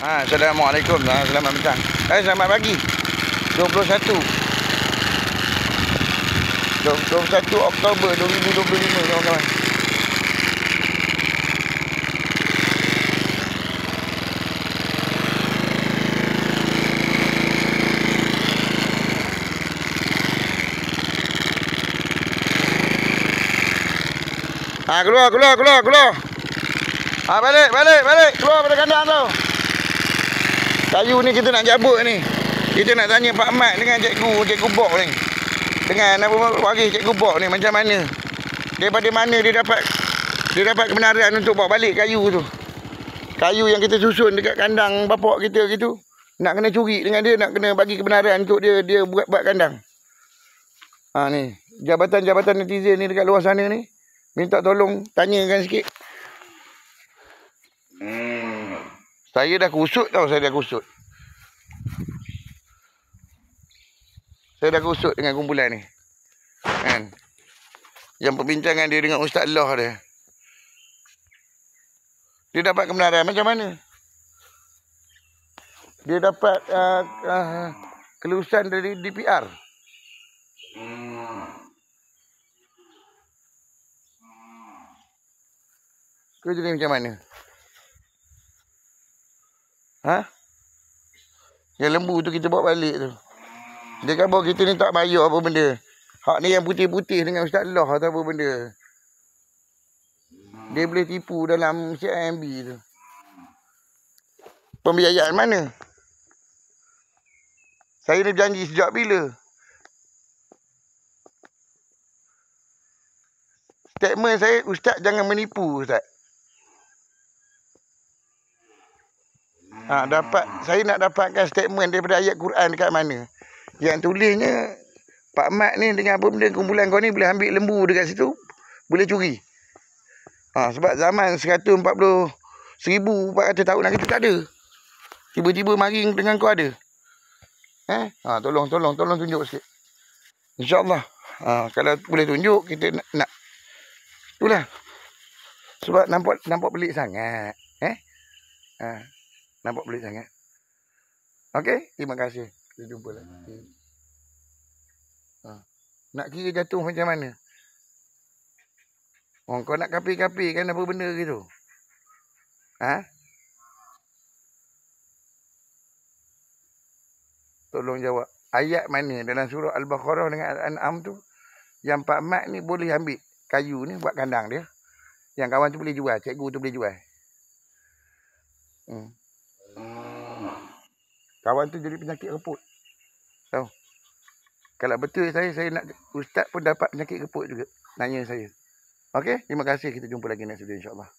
Assalamualaikum. Selamat petang. Selamat pagi. 21 Oktober 2025 kawan-kawan. Keluar. Balik. Keluar pada kandang tu. Kayu ni kita nak jabut ni. Kita nak tanya Pak Mat dengan Cikgu Bok ni. Dengan apa waris Cikgu Bok ni macam mana? Daripada mana dia dapat kebenaran untuk bawa balik kayu tu. Kayu yang kita susun dekat kandang bapak kita gitu. Nak kena curi dengan dia, nak kena bagi kebenaran untuk dia buat kandang. Ni, jabatan netizen ni dekat luar sana ni. Minta tolong tanyakan sikit. Saya dah kusut tau, Saya dah kusut dengan kumpulan ni. Kan? Yang perbincangan dia dengan Ustaz Allah dia. Dia dapat kebenaran macam mana? Dia dapat kelulusan dari DPR. Kau jadi macam mana? Yang lembu tu kita bawa balik tu. Dia kata kita ni tak bayar apa benda. Hak ni yang putih-putih dengan Ustaz Allah atau apa benda. Dia boleh tipu dalam CIMB tu. Pembiayaan mana? Saya ni berjanji sejak bila? Statement saya, Ustaz jangan menipu, Ustaz. Saya nak dapatkan statement daripada ayat Quran dekat mana. Yang tulisnya Pak Mat ni dengan apa benda kumpulan kau ni boleh ambil lembu dekat situ, boleh curi. Sebab zaman 140,400 tahun lagi tu tak ada. Tiba-tiba maring dengan kau ada. Tolong tunjuk sikit. InsyaAllah. Kalau boleh tunjuk kita nak. Itulah. Sebab nampak pelik sangat. Nampak pelik sangat. Okey, terima kasih. Kita jumpa lagi. Nak kira jatuh macam mana? Kau nak kapi-kapi kan apa benda gitu? Tolong jawab. Ayat mana dalam surah Al-Baqarah dengan Al-An'am tu yang Pak Mat ni boleh ambil kayu ni buat kandang dia. Yang kawan tu boleh jual, cikgu tu boleh jual. Kawan tu jadi penyakit reput. Tahu? Kalau betul saya nak ustaz pun dapat penyakit reput juga. Nanya saya. Okey, terima kasih. Kita jumpa lagi next video insya-Allah.